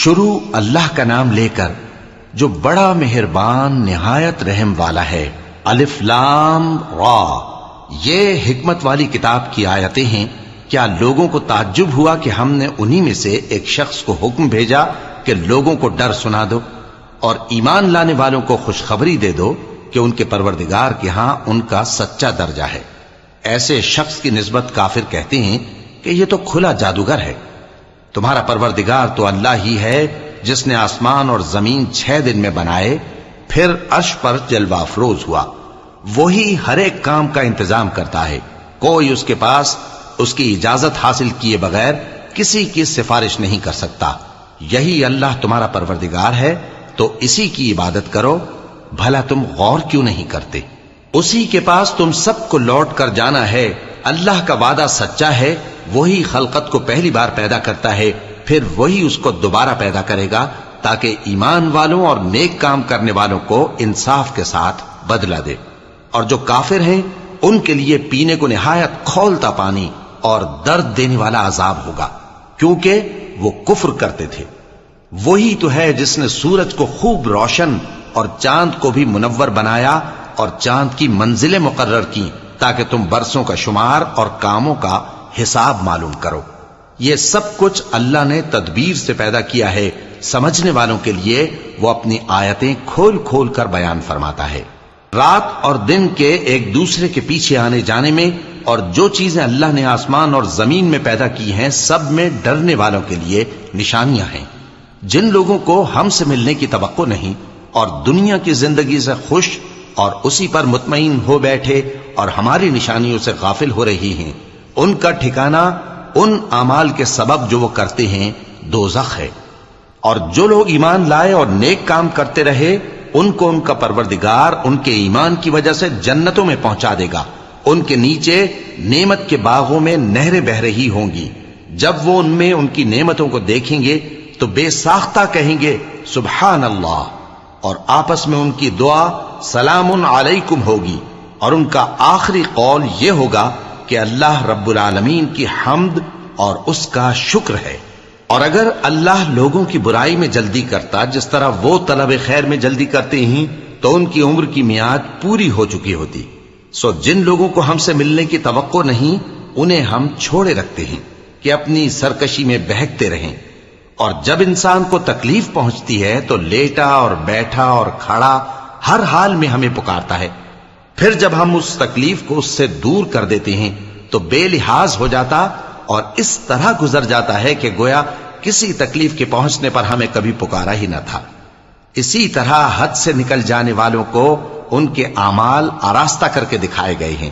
شروع اللہ کا نام لے کر جو بڑا مہربان نہایت رحم والا ہے۔ الف لام را، یہ حکمت والی کتاب کی آیتیں ہیں۔ کیا لوگوں کو تعجب ہوا کہ ہم نے انہی میں سے ایک شخص کو حکم بھیجا کہ لوگوں کو ڈر سنا دو اور ایمان لانے والوں کو خوشخبری دے دو کہ ان کے پروردگار کے ہاں ان کا سچا درجہ ہے۔ ایسے شخص کی نسبت کافر کہتے ہیں کہ یہ تو کھلا جادوگر ہے۔ تمہارا پروردگار تو اللہ ہی ہے جس نے آسمان اور زمین 6 دن میں بنائے، پھر عرش پر جلوہ افروز ہوا۔ وہی ہر ایک کام کا انتظام کرتا ہے، کوئی اس کے پاس اس کی اجازت حاصل کیے بغیر کسی کی سفارش نہیں کر سکتا۔ یہی اللہ تمہارا پروردگار ہے تو اسی کی عبادت کرو، بھلا تم غور کیوں نہیں کرتے؟ اسی کے پاس تم سب کو لوٹ کر جانا ہے۔ اللہ کا وعدہ سچا ہے، وہی خلقت کو پہلی بار پیدا کرتا ہے، پھر وہی اس کو دوبارہ پیدا کرے گا تاکہ ایمان والوں اور نیک کام کرنے والوں کو انصاف کے ساتھ بدلہ دے۔ اور جو کافر ہیں ان کے لیے پینے کو نہایت کھولتا پانی اور درد دینے والا عذاب ہوگا، کیونکہ وہ کفر کرتے تھے۔ وہی تو ہے جس نے سورج کو خوب روشن اور چاند کو بھی منور بنایا اور چاند کی منزلیں مقرر کی تاکہ تم برسوں کا شمار اور کاموں کا حساب معلوم کرو۔ یہ سب کچھ اللہ نے تدبیر سے پیدا کیا ہے، سمجھنے والوں کے لیے وہ اپنی آیتیں کھول کھول کر بیان فرماتا ہے۔ رات اور دن کے ایک دوسرے کے پیچھے آنے جانے میں اور جو چیزیں اللہ نے آسمان اور زمین میں پیدا کی ہیں سب میں ڈرنے والوں کے لیے نشانیاں ہیں۔ جن لوگوں کو ہم سے ملنے کی توقع نہیں اور دنیا کی زندگی سے خوش اور اسی پر مطمئن ہو بیٹھے اور ہماری نشانیوں سے غافل ہو رہی ہیں، ان کا ٹھکانہ ان اعمال کے سبب جو وہ کرتے ہیں دوزخ ہے۔ اور جو لوگ ایمان لائے اور نیک کام کرتے رہے ان کو ان کا پروردگار ان کے ایمان کی وجہ سے جنتوں میں پہنچا دے گا، ان کے نیچے نعمت کے باغوں میں نہریں بہ رہی ہوں گی۔ جب وہ ان میں ان کی نعمتوں کو دیکھیں گے تو بے ساختہ کہیں گے سبحان اللہ، اور آپس میں ان کی دعا سلام علیکم ہوگی، اور ان کا آخری قول یہ ہوگا کہ اللہ رب العالمین کی حمد اور اس کا شکر ہے۔ اور اگر اللہ لوگوں کی برائی میں جلدی کرتا جس طرح وہ طلب خیر میں جلدی کرتے ہیں تو ان کی عمر کی میعاد پوری ہو چکی ہوتی۔ سو جن لوگوں کو ہم سے ملنے کی توقع نہیں انہیں ہم چھوڑے رکھتے ہیں کہ اپنی سرکشی میں بہکتے رہیں، اور جب انسان کو تکلیف پہنچتی ہے تو لیٹا اور بیٹھا اور کھڑا ہر حال میں ہمیں پکارتا ہے، پھر جب ہم اس تکلیف کو اس سے دور کر دیتے ہیں تو بے لحاظ ہو جاتا اور اس طرح گزر جاتا ہے کہ گویا کسی تکلیف کے پہنچنے پر ہمیں کبھی پکارا ہی نہ تھا۔ اسی طرح حد سے نکل جانے والوں کو ان کے اعمال آراستہ کر کے دکھائے گئے ہیں،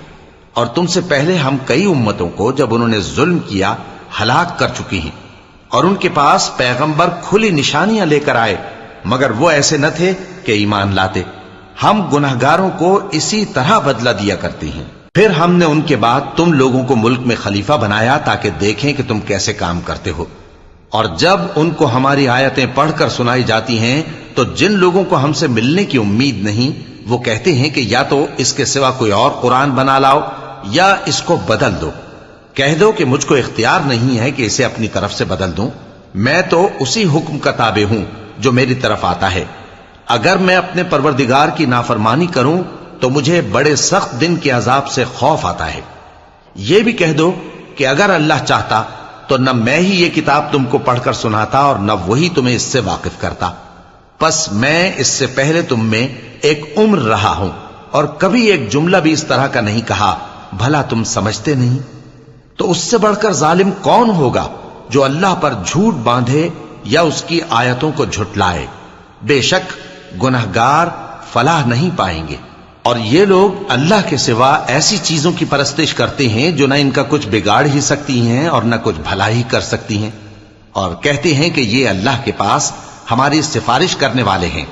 اور تم سے پہلے ہم کئی امتوں کو جب انہوں نے ظلم کیا ہلاک کر چکی ہیں، اور ان کے پاس پیغمبر کھلی نشانیاں لے کر آئے مگر وہ ایسے نہ تھے کہ ایمان لاتے۔ ہم گنہگاروں کو اسی طرح بدلہ دیا کرتے ہیں۔ پھر ہم نے ان کے بعد تم لوگوں کو ملک میں خلیفہ بنایا تاکہ دیکھیں کہ تم کیسے کام کرتے ہو، اور جب ان کو ہماری آیتیں پڑھ کر سنائی جاتی ہیں تو جن لوگوں کو ہم سے ملنے کی امید نہیں وہ کہتے ہیں کہ یا تو اس کے سوا کوئی اور قرآن بنا لاؤ یا اس کو بدل دو۔ کہہ دو کہ مجھ کو اختیار نہیں ہے کہ اسے اپنی طرف سے بدل دوں، میں تو اسی حکم کا تابع ہوں جو میری طرف آتا ہے۔ اگر میں اپنے پروردگار کی نافرمانی کروں تو مجھے بڑے سخت دن کے عذاب سے خوف آتا ہے۔ یہ بھی کہہ دو کہ اگر اللہ چاہتا تو نہ میں ہی یہ کتاب تم کو پڑھ کر سناتا اور نہ وہی تمہیں اس سے واقف کرتا، پس میں اس سے پہلے تم میں ایک عمر رہا ہوں اور کبھی ایک جملہ بھی اس طرح کا نہیں کہا، بھلا تم سمجھتے نہیں؟ تو اس سے بڑھ کر ظالم کون ہوگا جو اللہ پر جھوٹ باندھے یا اس کی آیتوں کو جھٹلائے؟ بے شک گنہگار فلاح نہیں پائیں گے۔ اور یہ لوگ اللہ کے سوا ایسی چیزوں کی پرستش کرتے ہیں جو نہ ان کا کچھ بگاڑ ہی سکتی ہیں اور نہ کچھ بھلا ہی کر سکتی ہیں، اور کہتے ہیں کہ یہ اللہ کے پاس ہماری سفارش کرنے والے ہیں۔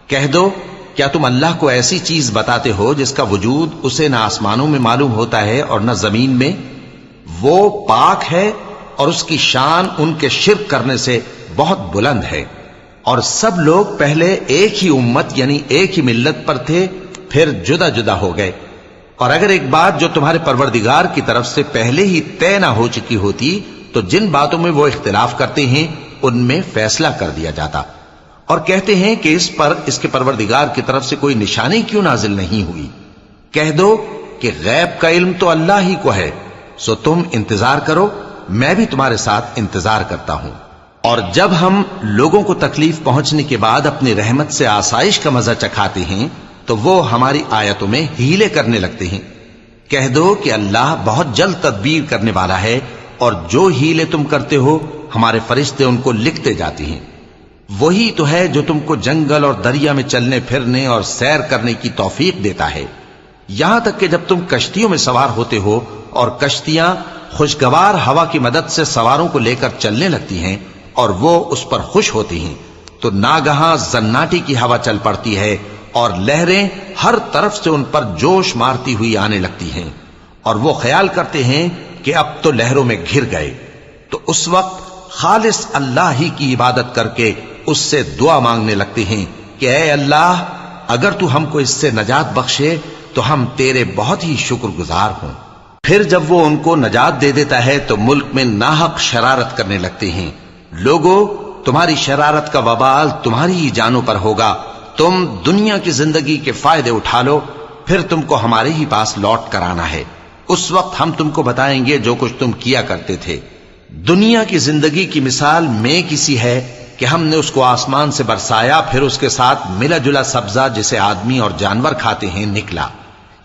کہہ دو کیا تم اللہ کو ایسی چیز بتاتے ہو جس کا وجود اسے نہ آسمانوں میں معلوم ہوتا ہے اور نہ زمین میں؟ وہ پاک ہے اور اس کی شان ان کے شرک کرنے سے بہت بلند ہے۔ اور سب لوگ پہلے ایک ہی امت یعنی ایک ہی ملت پر تھے، پھر جدا جدا ہو گئے۔ اور اگر ایک بات جو تمہارے پروردگار کی طرف سے پہلے ہی طے نہ ہو چکی ہوتی تو جن باتوں میں وہ اختلاف کرتے ہیں ان میں فیصلہ کر دیا جاتا، اور کہتے ہیں کہ اس پر اس کے پروردگار کی طرف سے کوئی نشانی کیوں نازل نہیں ہوئی؟ کہہ دو کہ غیب کا علم تو اللہ ہی کو ہے، سو تم انتظار کرو، میں بھی تمہارے ساتھ انتظار کرتا ہوں۔ اور جب ہم لوگوں کو تکلیف پہنچنے کے بعد اپنی رحمت سے آسائش کا مزہ چکھاتے ہیں تو وہ ہماری آیتوں میں ہیلے کرنے لگتے ہیں۔ کہہ دو کہ اللہ بہت جلد تدبیر کرنے والا ہے، اور جو ہیلے تم کرتے ہو ہمارے فرشتے ان کو لکھتے جاتے ہیں۔ وہی تو ہے جو تم کو جنگل اور دریا میں چلنے پھرنے اور سیر کرنے کی توفیق دیتا ہے، یہاں تک کہ جب تم کشتیوں میں سوار ہوتے ہو اور کشتیاں خوشگوار ہوا کی مدد سے سواروں کو لے کر چلنے لگتی ہیں اور وہ اس پر خوش ہوتی ہیں، تو ناگہاں زناٹی کی ہوا چل پڑتی ہے اور لہریں ہر طرف سے ان پر جوش مارتی ہوئی آنے لگتی ہیں، اور وہ خیال کرتے ہیں کہ اب تو لہروں میں گھر گئے، تو اس وقت خالص اللہ ہی کی عبادت کر کے اس سے دعا مانگنے لگتے ہیں کہ اے اللہ، اگر تو ہم کو اس سے نجات بخشے تو ہم تیرے بہت ہی شکر گزار ہوں۔ پھر جب وہ ان کو نجات دے دیتا ہے تو ملک میں ناحق شرارت کرنے لگتے ہیں۔ لوگو، تمہاری شرارت کا وبال تمہاری ہی جانوں پر ہوگا، تم دنیا کی زندگی کے فائدے اٹھا لو، پھر تم کو ہمارے ہی پاس لوٹ کر آنا ہے، اس وقت ہم تم کو بتائیں گے جو کچھ تم کیا کرتے تھے۔ دنیا کی زندگی کی مثال میں کسی ہے کہ ہم نے اس کو آسمان سے برسایا، پھر اس کے ساتھ ملا جلا سبزہ جسے آدمی اور جانور کھاتے ہیں نکلا،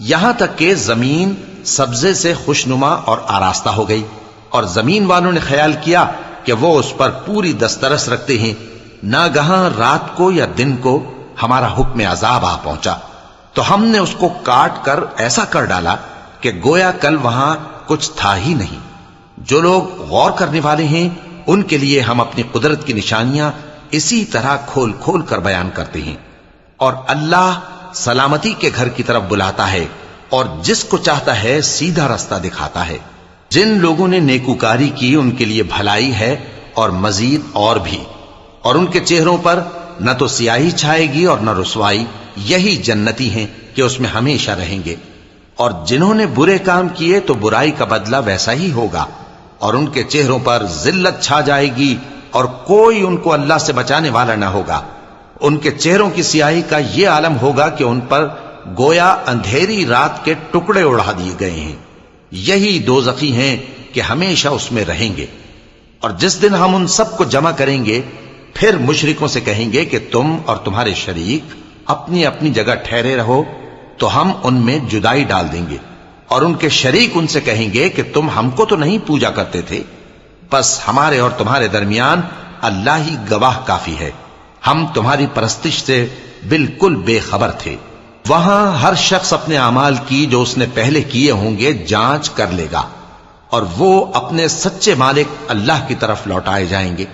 یہاں تک کہ زمین سبزے سے خوشنما اور آراستہ ہو گئی، اور زمین والوں نے خیال کیا کہ وہ اس پر پوری دسترس رکھتے ہیں۔ ناگہاں رات کو یا دن کو ہمارا حکم عذاب آ پہنچا، تو ہم نے اس کو کاٹ کر ایسا کر ڈالا کہ گویا کل وہاں کچھ تھا ہی نہیں۔ جو لوگ غور کرنے والے ہیں ان کے لیے ہم اپنی قدرت کی نشانیاں اسی طرح کھول کھول کر بیان کرتے ہیں۔ اور اللہ سلامتی کے گھر کی طرف بلاتا ہے، اور جس کو چاہتا ہے سیدھا رستہ دکھاتا ہے۔ جن لوگوں نے نیکوکاری کی ان کے لیے بھلائی ہے اور مزید اور بھی، اور ان کے چہروں پر نہ تو سیاہی چھائے گی اور نہ رسوائی، یہی جنتی ہیں کہ اس میں ہمیشہ رہیں گے۔ اور جنہوں نے برے کام کیے تو برائی کا بدلہ ویسا ہی ہوگا، اور ان کے چہروں پر ذلت چھا جائے گی اور کوئی ان کو اللہ سے بچانے والا نہ ہوگا۔ ان کے چہروں کی سیاہی کا یہ عالم ہوگا کہ ان پر گویا اندھیری رات کے ٹکڑے اڑا دیے گئے ہیں، یہی دوزخی ہیں کہ ہمیشہ اس میں رہیں گے۔ اور جس دن ہم ان سب کو جمع کریں گے پھر مشرکوں سے کہیں گے کہ تم اور تمہارے شریک اپنی اپنی جگہ ٹھہرے رہو، تو ہم ان میں جدائی ڈال دیں گے، اور ان کے شریک ان سے کہیں گے کہ تم ہم کو تو نہیں پوجا کرتے تھے، بس ہمارے اور تمہارے درمیان اللہ ہی گواہ کافی ہے، ہم تمہاری پرستش سے بالکل بے خبر تھے۔ وہاں ہر شخص اپنے اعمال کی جو اس نے پہلے کیے ہوں گے جانچ کر لے گا، اور وہ اپنے سچے مالک اللہ کی طرف لوٹائے جائیں گے،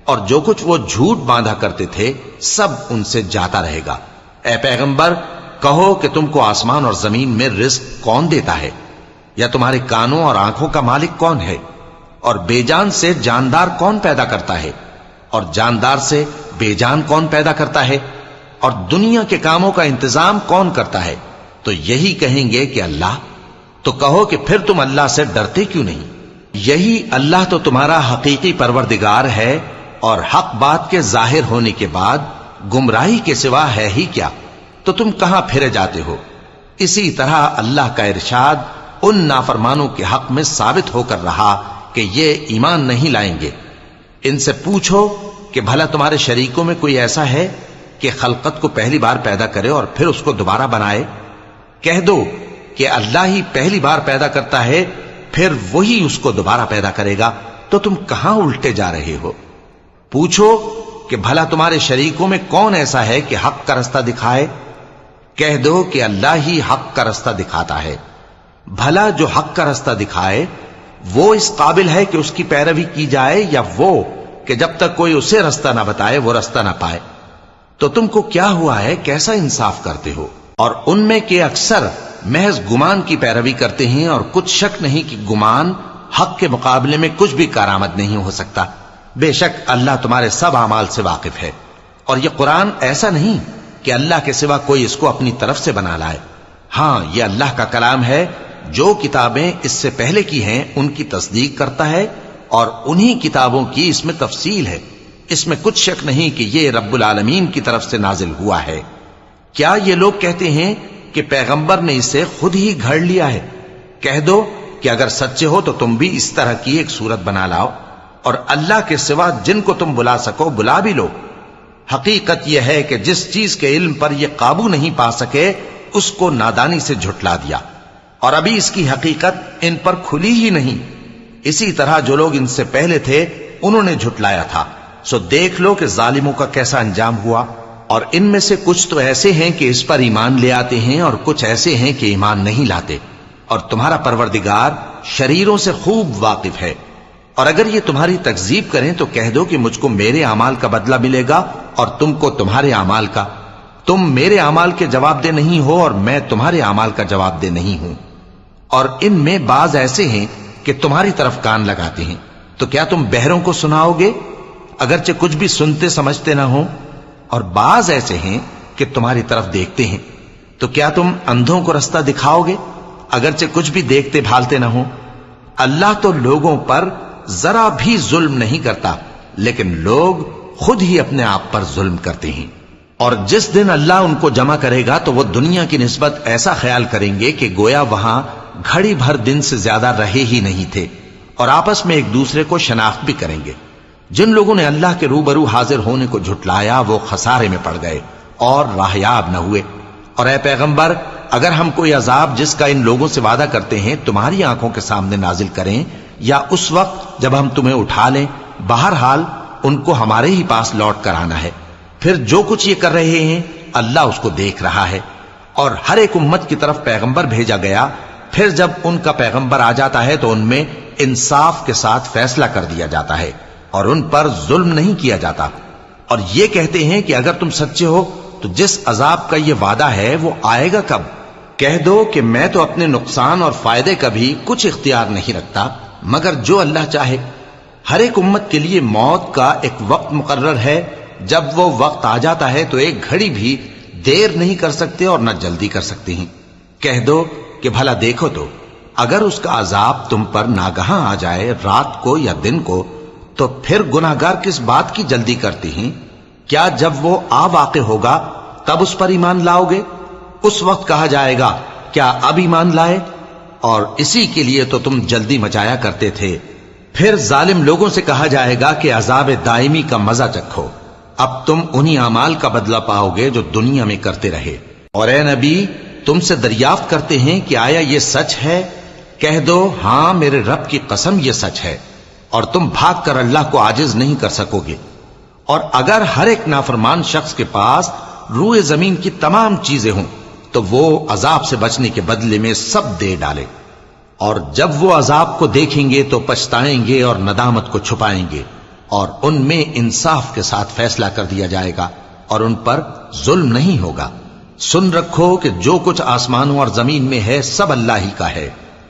اور جو کچھ وہ جھوٹ باندھا کرتے تھے سب ان سے جاتا رہے گا۔ اے پیغمبر، کہو کہ تم کو آسمان اور زمین میں رزق کون دیتا ہے، یا تمہارے کانوں اور آنکھوں کا مالک کون ہے، اور بے جان سے جاندار کون پیدا کرتا ہے، اور جاندار سے بے جان کون پیدا کرتا ہے، اور دنیا کے کاموں کا انتظام کون کرتا ہے؟ تو یہی کہیں گے کہ اللہ۔ تو کہو کہ پھر تم اللہ سے ڈرتے کیوں نہیں؟ یہی اللہ تو تمہارا حقیقی پروردگار ہے، اور حق بات کے ظاہر ہونے کے بعد گمراہی کے سوا ہے ہی کیا؟ تو تم کہاں پھرے جاتے ہو؟ اسی طرح اللہ کا ارشاد ان نافرمانوں کے حق میں ثابت ہو کر رہا کہ یہ ایمان نہیں لائیں گے۔ ان سے پوچھو کہ بھلا تمہارے شریکوں میں کوئی ایسا ہے کہ خلقت کو پہلی بار پیدا کرے اور پھر اس کو دوبارہ بنائے؟ کہہ دو کہ اللہ ہی پہلی بار پیدا کرتا ہے، پھر وہی اس کو دوبارہ پیدا کرے گا، تو تم کہاں الٹے جا رہے ہو؟ پوچھو کہ بھلا تمہارے شریکوں میں کون ایسا ہے کہ حق کا رستہ دکھائے؟ کہہ دو کہ اللہ ہی حق کا رستہ دکھاتا ہے۔ بھلا جو حق کا رستہ دکھائے وہ اس قابل ہے کہ اس کی پیروی کی جائے، یا وہ کہ جب تک کوئی اسے رستہ نہ بتائے وہ رستہ نہ پائے؟ تو تم کو کیا ہوا ہے، کیسا انصاف کرتے ہو؟ اور ان میں کے اکثر محض گمان کی پیروی کرتے ہیں، اور کچھ شک نہیں کہ گمان حق کے مقابلے میں کچھ بھی کارآمد نہیں ہو سکتا۔ بے شک اللہ تمہارے سب اعمال سے واقف ہے، اور یہ قرآن ایسا نہیں کہ اللہ کے سوا کوئی اس کو اپنی طرف سے بنا لائے۔ ہاں، یہ اللہ کا کلام ہے، جو کتابیں اس سے پہلے کی ہیں ان کی تصدیق کرتا ہے، اور انہی کتابوں کی اس میں تفصیل ہے۔ اس میں کچھ شک نہیں کہ یہ رب العالمین کی طرف سے نازل ہوا ہے۔ کیا یہ لوگ کہتے ہیں کہ پیغمبر نے اسے خود ہی گھڑ لیا ہے؟ کہہ دو کہ اگر سچے ہو تو تم بھی اس طرح کی ایک صورت بنا لاؤ اور اللہ کے سوا جن کو تم بلا سکو بلا بھی لو۔ حقیقت یہ ہے کہ جس چیز کے علم پر یہ قابو نہیں پا سکے اس کو نادانی سے جھٹلا دیا، اور ابھی اس کی حقیقت ان پر کھلی ہی نہیں۔ اسی طرح جو لوگ ان سے پہلے تھے انہوں نے جھٹلایا تھا، سو دیکھ لو کہ ظالموں کا کیسا انجام ہوا۔ اور ان میں سے کچھ تو ایسے ہیں کہ اس پر ایمان لے آتے ہیں اور کچھ ایسے ہیں کہ ایمان نہیں لاتے، اور تمہارا پروردگار شریروں سے خوب واقف ہے۔ اور اگر یہ تمہاری تکذیب کریں تو کہہ دو کہ مجھ کو میرے اعمال کا بدلہ ملے گا اور تم کو تمہارے اعمال کا۔ تم میرے اعمال کے جواب دہ نہیں ہو اور میں تمہارے اعمال کا جواب دہ نہیں ہوں۔ اور ان میں بعض ایسے ہیں کہ تمہاری طرف کان لگاتے ہیں، تو کیا تم بہروں کو سناؤ گے اگرچہ کچھ بھی سنتے سمجھتے نہ ہو؟ اور بعض ایسے ہیں کہ تمہاری طرف دیکھتے ہیں، تو کیا تم اندھوں کو رستہ دکھاؤ گے اگرچہ کچھ بھی دیکھتے بھالتے نہ ہو؟ اللہ تو لوگوں پر ذرا بھی ظلم نہیں کرتا، لیکن لوگ خود ہی اپنے آپ پر ظلم کرتے ہیں۔ اور جس دن اللہ ان کو جمع کرے گا تو وہ دنیا کی نسبت ایسا خیال کریں گے کہ گویا وہاں گھڑی بھر دن سے زیادہ رہے ہی نہیں تھے، اور آپس میں ایک دوسرے کو شناخت بھی کریں گے۔ جن لوگوں نے اللہ کے روبرو حاضر ہونے کو جھٹلایا وہ خسارے میں پڑ گئے اور راہیاب نہ ہوئے۔ اور اے پیغمبر، اگر ہم کوئی عذاب جس کا ان لوگوں سے وعدہ کرتے ہیں تمہاری آنکھوں کے سامنے نازل کریں یا اس وقت جب ہم تمہیں اٹھا لیں، بہرحال ان کو ہمارے ہی پاس لوٹ کر آنا ہے۔ پھر جو کچھ یہ کر رہے ہیں اللہ اس کو دیکھ رہا ہے۔ اور ہر ایک امت کی طرف پیغمبر بھیجا گیا، پھر جب ان کا پیغمبر آ جاتا ہے تو ان میں انصاف کے ساتھ فیصلہ کر دیا جاتا ہے اور ان پر ظلم نہیں کیا جاتا۔ اور یہ کہتے ہیں کہ اگر تم سچے ہو تو جس عذاب کا یہ وعدہ ہے وہ آئے گا کب؟ کہہ دو کہ میں تو اپنے نقصان اور فائدے کا بھی کچھ اختیار نہیں رکھتا مگر جو اللہ چاہے۔ ہر ایک امت کے لیے موت کا ایک وقت مقرر ہے، جب وہ وقت آ جاتا ہے تو ایک گھڑی بھی دیر نہیں کر سکتے اور نہ جلدی کر سکتے ہیں۔ کہہ دو کہ بھلا دیکھو تو اگر اس کا عذاب تم پر ناگہاں آ جائے رات کو یا دن کو تو پھر گناہگار کس بات کی جلدی کرتے ہیں؟ کیا جب وہ آ واقع ہوگا تب اس پر ایمان لاؤ گے؟ اس وقت کہا جائے گا کیا اب ایمان لائے؟ اور اسی کے لیے تو تم جلدی مچایا کرتے تھے۔ پھر ظالم لوگوں سے کہا جائے گا کہ عذاب دائمی کا مزہ چکھو، اب تم انہی اعمال کا بدلہ پاؤ گے جو دنیا میں کرتے رہے۔ اور اے نبی، تم سے دریافت کرتے ہیں کہ آیا یہ سچ ہے؟ کہہ دو ہاں میرے رب کی قسم یہ سچ ہے، اور تم بھاگ کر اللہ کو عاجز نہیں کر سکو گے۔ اور اگر ہر ایک نافرمان شخص کے پاس روئے زمین کی تمام چیزیں ہوں تو وہ عذاب سے بچنے کے بدلے میں سب دے ڈالے، اور جب وہ عذاب کو دیکھیں گے تو پچھتائیں گے اور ندامت کو چھپائیں گے، اور ان میں انصاف کے ساتھ فیصلہ کر دیا جائے گا اور ان پر ظلم نہیں ہوگا۔ سن رکھو کہ جو کچھ آسمانوں اور زمین میں ہے سب اللہ ہی کا ہے۔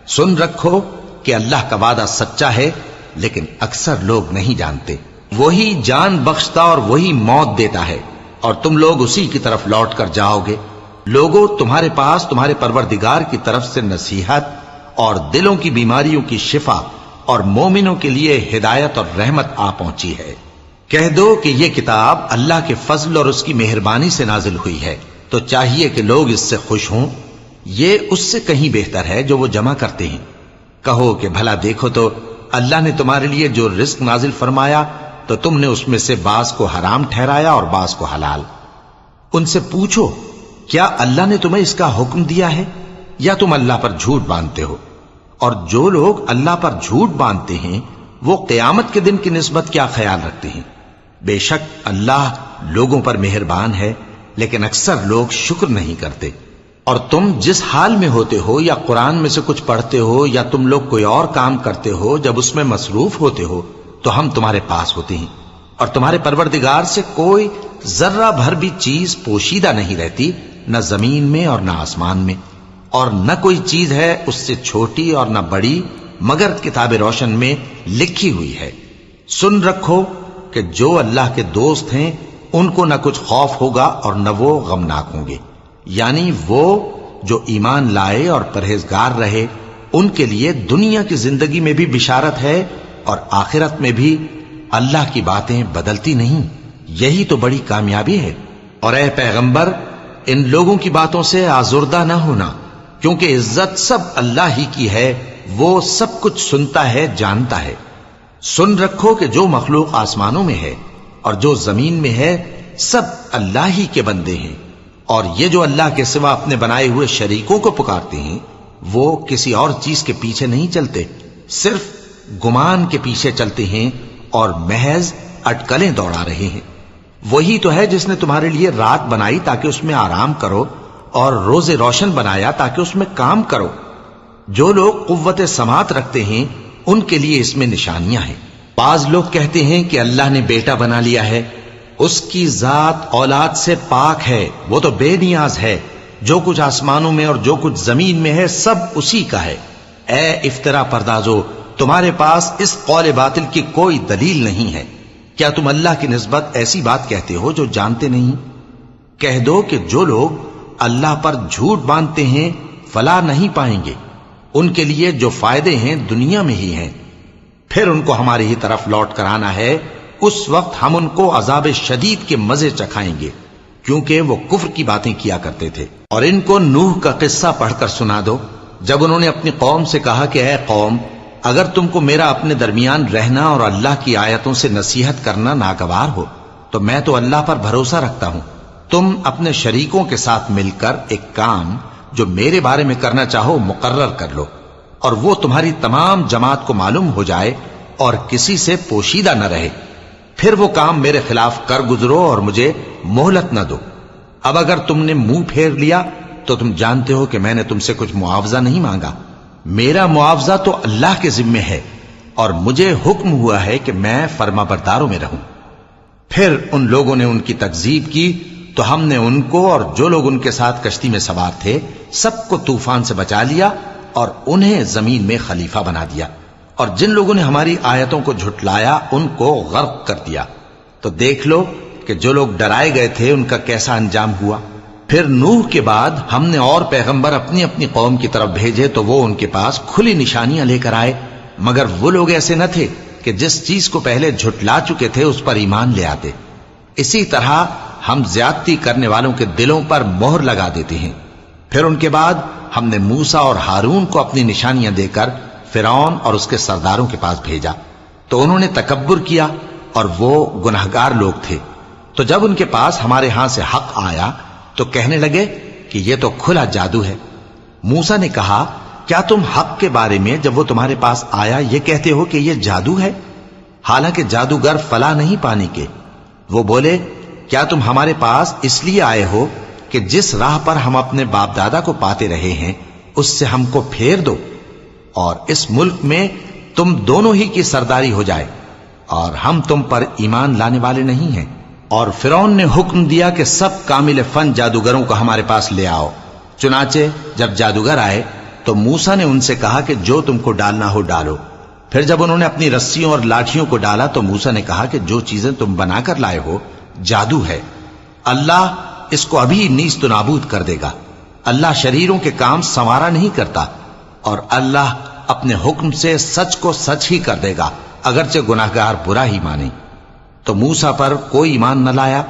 سن رکھو کہ اللہ کا وعدہ سچا ہے، لیکن اکثر لوگ نہیں جانتے۔ وہی جان بخشتا اور وہی موت دیتا ہے، اور تم لوگ اسی کی طرف لوٹ کر جاؤ گے۔ لوگوں، تمہارے پاس تمہارے پروردگار کی طرف سے نصیحت اور دلوں کی بیماریوں کی شفا اور مومنوں کے لیے ہدایت اور رحمت آ پہنچی ہے۔ کہہ دو کہ یہ کتاب اللہ کے فضل اور اس کی مہربانی سے نازل ہوئی ہے، تو چاہیے کہ لوگ اس سے خوش ہوں۔ یہ اس سے کہیں بہتر ہے جو وہ جمع کرتے ہیں۔ کہو کہ بھلا دیکھو تو اللہ نے تمہارے لیے جو رزق نازل فرمایا تو تم نے اس میں سے بعض کو حرام ٹھہرایا اور بعض کو حلال۔ ان سے پوچھو کیا اللہ نے تمہیں اس کا حکم دیا ہے یا تم اللہ پر جھوٹ باندھتے ہو؟ اور جو لوگ اللہ پر جھوٹ باندھتے ہیں وہ قیامت کے دن کی نسبت کیا خیال رکھتے ہیں؟ بے شک اللہ لوگوں پر مہربان ہے، لیکن اکثر لوگ شکر نہیں کرتے۔ اور تم جس حال میں ہوتے ہو یا قرآن میں سے کچھ پڑھتے ہو یا تم لوگ کوئی اور کام کرتے ہو، جب اس میں مصروف ہوتے ہو تو ہم تمہارے پاس ہوتے ہیں، اور تمہارے پروردگار سے کوئی ذرہ بھر بھی چیز پوشیدہ نہیں رہتی، نہ زمین میں اور نہ آسمان میں، اور نہ کوئی چیز ہے اس سے چھوٹی اور نہ بڑی مگر کتاب روشن میں لکھی ہوئی ہے۔ سن رکھو کہ جو اللہ کے دوست ہیں ان کو نہ کچھ خوف ہوگا اور نہ وہ غمناک ہوں گے، یعنی وہ جو ایمان لائے اور پرہیزگار رہے ان کے لیے دنیا کی زندگی میں بھی بشارت ہے اور آخرت میں بھی اللہ کی باتیں بدلتی نہیں، یہی تو بڑی کامیابی ہے۔ اور اے پیغمبر، ان لوگوں کی باتوں سے آزردہ نہ ہونا، کیونکہ عزت سب اللہ ہی کی ہے، وہ سب کچھ سنتا ہے، جانتا ہے۔ سن رکھو کہ جو مخلوق آسمانوں میں ہے اور جو زمین میں ہے سب اللہ ہی کے بندے ہیں، اور یہ جو اللہ کے سوا اپنے بنائے ہوئے شریکوں کو پکارتے ہیں وہ کسی اور چیز کے پیچھے نہیں چلتے، صرف گمان کے پیچھے چلتے ہیں اور محض اٹکلیں دوڑا رہے ہیں۔ وہی تو ہے جس نے تمہارے لیے رات بنائی تاکہ اس میں آرام کرو، اور روز روشن بنایا تاکہ اس میں کام کرو۔ جو لوگ قوت سماعت رکھتے ہیں ان کے لیے اس میں نشانیاں ہیں۔ بعض لوگ کہتے ہیں کہ اللہ نے بیٹا بنا لیا ہے، اس کی ذات اولاد سے پاک ہے، وہ تو بے نیاز ہے، جو کچھ آسمانوں میں اور جو کچھ زمین میں ہے سب اسی کا ہے۔ اے افترا پردازو، تمہارے پاس اس قول باطل کی کوئی دلیل نہیں ہے۔ کیا تم اللہ کی نسبت ایسی بات کہتے ہو جو جانتے نہیں؟ کہہ دو کہ جو لوگ اللہ پر جھوٹ باندھتے ہیں فلاح نہیں پائیں گے، ان کے لیے جو فائدے ہیں دنیا میں ہی ہیں، پھر ان کو ہماری ہی طرف لوٹ کر آنا ہے، اس وقت ہم ان کو عذاب شدید کے مزے چکھائیں گے، کیونکہ وہ کفر کی باتیں کیا کرتے تھے۔ اور ان کو نوح کا قصہ پڑھ کر سنا دو، جب انہوں نے اپنی قوم سے کہا کہ اے قوم، اگر تم کو میرا اپنے درمیان رہنا اور اللہ کی آیتوں سے نصیحت کرنا ناگوار ہو تو میں تو اللہ پر بھروسہ رکھتا ہوں، تم اپنے شریکوں کے ساتھ مل کر ایک کام جو میرے بارے میں کرنا چاہو مقرر کر لو، اور وہ تمہاری تمام جماعت کو معلوم ہو جائے اور کسی سے پوشیدہ نہ رہے، پھر وہ کام میرے خلاف کر گزرو اور مجھے مہلت نہ دو۔ اب اگر تم نے منہ پھیر لیا تو تم جانتے ہو کہ میں نے تم سے کچھ معاوضہ نہیں مانگا، میرا معاوضہ تو اللہ کے ذمے ہے، اور مجھے حکم ہوا ہے کہ میں فرما برداروں میں رہوں۔ پھر ان لوگوں نے ان کی تکذیب کی تو ہم نے ان کو اور جو لوگ ان کے ساتھ کشتی میں سوار تھے سب کو طوفان سے بچا لیا اور انہیں زمین میں خلیفہ بنا دیا، اور جن لوگوں نے ہماری آیتوں کو جھٹلایا ان کو غرق کر دیا۔ تو دیکھ لو کہ جو لوگ ڈرائے گئے تھے ان کا کیسا انجام ہوا۔ پھر نوح کے بعد ہم نے اور پیغمبر اپنی اپنی قوم کی طرف بھیجے تو وہ ان کے پاس کھلی نشانیاں لے کر آئے، مگر وہ لوگ ایسے نہ تھے کہ جس چیز کو پہلے جھٹلا چکے تھے اس پر ایمان لے آتے۔ اسی طرح ہم زیادتی کرنے والوں کے دلوں پر مہر لگا دیتے ہیں۔ پھر ان کے بعد ہم نے موسیٰ اور ہارون کو اپنی نشانیاں دے کر فرعون اور اس کے سرداروں کے پاس بھیجا، تو انہوں نے تکبر کیا اور وہ گناہگار لوگ تھے۔ تو جب ان کے پاس ہمارے ہاں سے حق آیا تو کہنے لگے کہ یہ تو کھلا جادو ہے۔ موسیٰ نے کہا، کیا تم حق کے بارے میں جب وہ تمہارے پاس آیا یہ کہتے ہو کہ یہ جادو ہے، حالانکہ جادوگر فلاح نہیں پانے کے؟ وہ بولے، کیا تم ہمارے پاس اس لیے آئے ہو کہ جس راہ پر ہم اپنے باپ دادا کو پاتے رہے ہیں اس سے ہم کو پھیر دو، اور اس ملک میں تم دونوں ہی کی سرداری ہو جائے، اور ہم تم پر ایمان لانے والے نہیں ہیں؟ اور فرعون نے حکم دیا کہ سب کامل فن جادوگروں کو ہمارے پاس لے آؤ۔ چنانچہ جب جادوگر آئے تو موسیٰ نے ان سے کہا کہ جو تم کو ڈالنا ہو ڈالو۔ پھر جب انہوں نے اپنی رسیوں اور لاٹھیوں کو ڈالا تو موسیٰ نے کہا کہ جو چیزیں تم بنا کر لائے ہو جادو ہے، اللہ اس کو ابھی نیست و نابود کر دے گا۔ اللہ شریروں کے کام سنوارا نہیں کرتا، اور اللہ اپنے حکم سے سچ کو سچ ہی کر دے گا، اگرچہ گناہگار برا ہی مانے۔ تو موسیٰ پر کوئی ایمان نہ لایا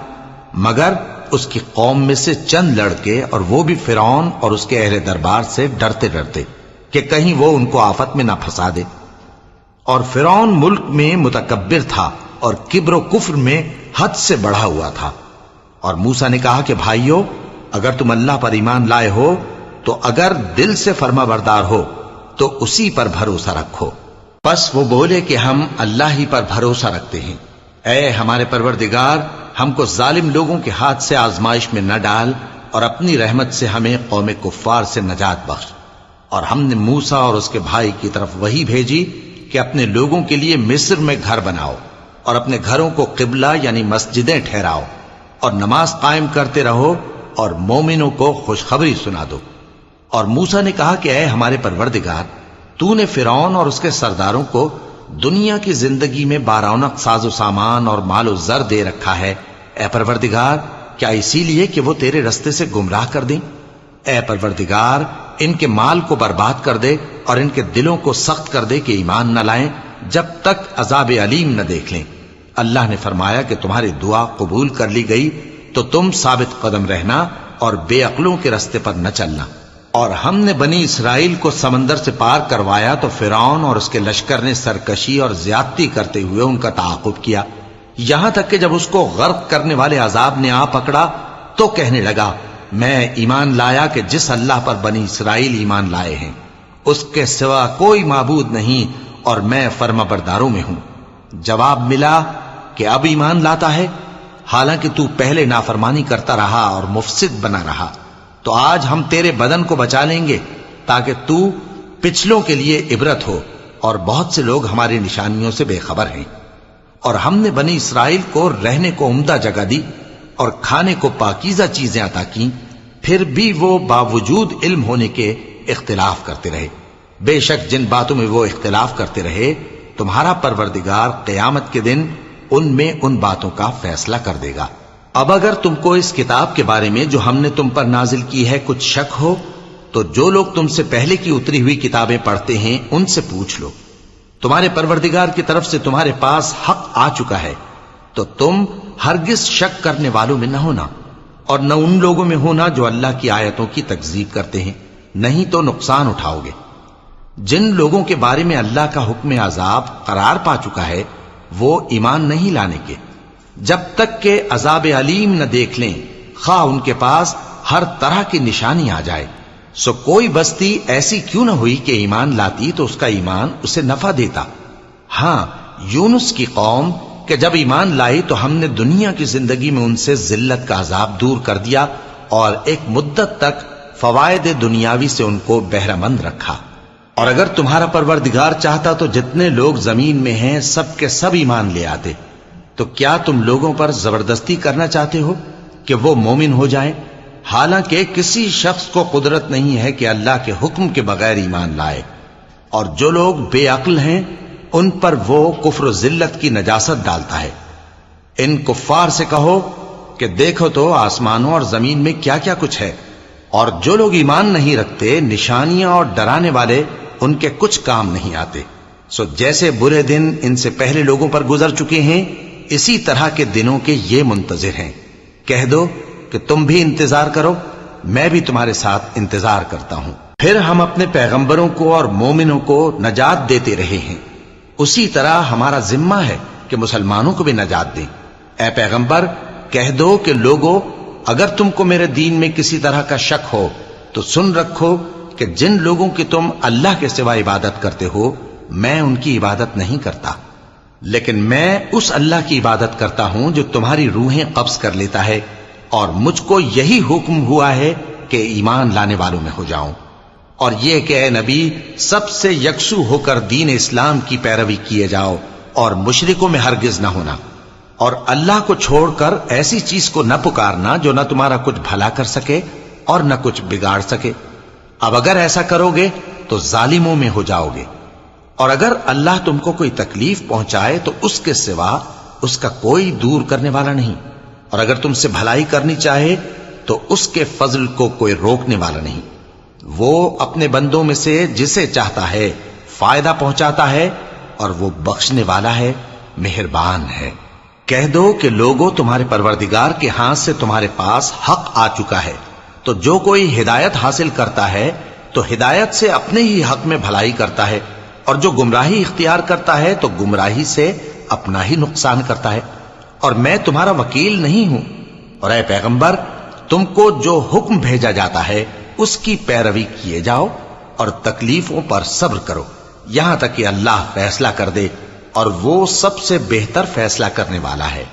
مگر اس کی قوم میں سے چند لڑکے، اور وہ بھی فرعون اور اس کے اہل دربار سے ڈرتے ڈرتے کہ کہیں وہ ان کو آفت میں نہ پھنسا دے۔ اور فرعون ملک میں متکبر تھا اور کبر و کفر میں حد سے بڑھا ہوا تھا۔ اور موسیٰ نے کہا کہ بھائیو، اگر تم اللہ پر ایمان لائے ہو تو اگر دل سے فرما بردار ہو تو اسی پر بھروسہ رکھو۔ پس وہ بولے کہ ہم اللہ ہی پر بھروسہ رکھتے ہیں۔ اے ہمارے پروردگار، ہم کو ظالم لوگوں کے ہاتھ سے آزمائش میں نہ ڈال، اور اپنی رحمت سے ہمیں قوم کفار سے نجات بخش۔ اور ہم نے موسیٰ اور اس کے بھائی کی طرف وحی بھیجی کہ اپنے لوگوں کے لیے مصر میں گھر بناؤ، اور اپنے گھروں کو قبلہ یعنی مسجدیں ٹھہراؤ، اور نماز قائم کرتے رہو، اور مومنوں کو خوشخبری سنا دو۔ اور موسیٰ نے کہا کہ اے ہمارے پروردگار، تو نے فرعون اور اس کے سرداروں کو دنیا کی زندگی میں بارونق ساز و سامان اور مال و زر دے رکھا ہے، اے پروردگار کیا اسی لیے کہ وہ تیرے رستے سے گمراہ کر دیں؟ اے پروردگار ان کے مال کو برباد کر دے اور ان کے دلوں کو سخت کر دے کہ ایمان نہ لائیں جب تک عذاب علیم نہ دیکھ لیں۔ اللہ نے فرمایا کہ تمہاری دعا قبول کر لی گئی تو تم ثابت قدم رہنا اور بے عقلوں کے راستے پر نہ چلنا۔ اور ہم نے بنی اسرائیل کو سمندر سے پار کروایا تو فرعون اور اس کے لشکر نے سرکشی اور زیادتی کرتے ہوئے ان کا تعاقب کیا، یہاں تک کہ جب اس کو غرق کرنے والے عذاب نے آ پکڑا تو کہنے لگا میں ایمان لایا کہ جس اللہ پر بنی اسرائیل ایمان لائے ہیں اس کے سوا کوئی معبود نہیں اور میں فرمانبرداروں میں ہوں۔ جواب ملا کہ اب ایمان لاتا ہے حالانکہ تو پہلے نافرمانی کرتا رہا اور مفسد بنا رہا، تو آج ہم تیرے بدن کو بچا لیں گے تاکہ تو پچھلوں کے لیے عبرت ہو، اور بہت سے لوگ ہماری نشانیوں سے بے خبر ہیں۔ اور ہم نے بنی اسرائیل کو رہنے کو عمدہ جگہ دی اور کھانے کو پاکیزہ چیزیں عطا کیں، پھر بھی وہ باوجود علم ہونے کے اختلاف کرتے رہے۔ بے شک جن باتوں میں وہ اختلاف کرتے رہے تمہارا پروردگار قیامت کے دن ان میں ان باتوں کا فیصلہ کر دے گا۔ اب اگر تم کو اس کتاب کے بارے میں جو ہم نے تم پر نازل کی ہے کچھ شک ہو تو جو لوگ تم سے پہلے کی اتری ہوئی کتابیں پڑھتے ہیں ان سے پوچھ لو، تمہارے پروردگار کی طرف سے تمہارے پاس حق آ چکا ہے تو تم ہرگز شک کرنے والوں میں نہ ہونا، اور نہ ان لوگوں میں ہونا جو اللہ کی آیتوں کی تکذیب کرتے ہیں، نہیں تو نقصان اٹھاؤ گے۔ جن لوگوں کے بارے میں اللہ کا حکم عذاب قرار پا چکا ہے وہ ایمان نہیں لانے کے جب تک کہ عذاب علیم نہ دیکھ لیں، خواہ ان کے پاس ہر طرح کی نشانی آ جائے۔ سو کوئی بستی ایسی کیوں نہ ہوئی کہ ایمان لاتی تو اس کا ایمان اسے نفع دیتا۔ ہاں، یونس کی قوم کہ جب ایمان لائی تو ہم نے دنیا کی زندگی میں ان سے ذلت کا عذاب دور کر دیا اور ایک مدت تک فوائد دنیاوی سے ان کو بہرہ مند رکھا۔ اور اگر تمہارا پروردگار چاہتا تو جتنے لوگ زمین میں ہیں سب کے سب ایمان لے آتے، تو کیا تم لوگوں پر زبردستی کرنا چاہتے ہو کہ وہ مومن ہو جائیں؟ حالانکہ کسی شخص کو قدرت نہیں ہے کہ اللہ کے حکم کے بغیر ایمان لائے، اور جو لوگ بے عقل ہیں ان پر وہ کفر و ذلت کی نجاست ڈالتا ہے۔ ان کفار سے کہو کہ دیکھو تو آسمانوں اور زمین میں کیا کیا کچھ ہے، اور جو لوگ ایمان نہیں رکھتے نشانیاں اور ڈرانے والے ان کے کچھ کام نہیں آتے۔ سو جیسے برے دن ان سے پہلے لوگوں پر گزر چکے ہیں اسی طرح کے دنوں کے یہ منتظر ہیں۔ کہہ دو کہ تم بھی انتظار کرو، میں بھی تمہارے ساتھ انتظار کرتا ہوں۔ پھر ہم اپنے پیغمبروں کو اور مومنوں کو نجات دیتے رہے ہیں، اسی طرح ہمارا ذمہ ہے کہ مسلمانوں کو بھی نجات دیں۔ اے پیغمبر کہہ دو کہ لوگو اگر تم کو میرے دین میں کسی طرح کا شک ہو تو سن رکھو کہ جن لوگوں کی تم اللہ کے سوا عبادت کرتے ہو میں ان کی عبادت نہیں کرتا، لیکن میں اس اللہ کی عبادت کرتا ہوں جو تمہاری روحیں قبض کر لیتا ہے، اور مجھ کو یہی حکم ہوا ہے کہ ایمان لانے والوں میں ہو جاؤں، اور یہ کہ اے نبی سب سے یکسو ہو کر دین اسلام کی پیروی کیے جاؤ اور مشرکوں میں ہرگز نہ ہونا، اور اللہ کو چھوڑ کر ایسی چیز کو نہ پکارنا جو نہ تمہارا کچھ بھلا کر سکے اور نہ کچھ بگاڑ سکے۔ اب اگر ایسا کرو گے تو ظالموں میں ہو جاؤ گے، اور اگر اللہ تم کو کوئی تکلیف پہنچائے تو اس کے سوا اس کا کوئی دور کرنے والا نہیں، اور اگر تم سے بھلائی کرنی چاہے تو اس کے فضل کو کوئی روکنے والا نہیں۔ وہ اپنے بندوں میں سے جسے چاہتا ہے فائدہ پہنچاتا ہے، اور وہ بخشنے والا ہے، مہربان ہے۔ کہہ دو کہ لوگوں تمہارے پروردگار کے ہاتھ سے تمہارے پاس حق آ چکا ہے، تو جو کوئی ہدایت حاصل کرتا ہے تو ہدایت سے اپنے ہی حق میں بھلائی کرتا ہے، اور جو گمراہی اختیار کرتا ہے تو گمراہی سے اپنا ہی نقصان کرتا ہے، اور میں تمہارا وکیل نہیں ہوں۔ اور اے پیغمبر تم کو جو حکم بھیجا جاتا ہے اس کی پیروی کیے جاؤ اور تکلیفوں پر صبر کرو یہاں تک کہ اللہ فیصلہ کر دے، اور وہ سب سے بہتر فیصلہ کرنے والا ہے۔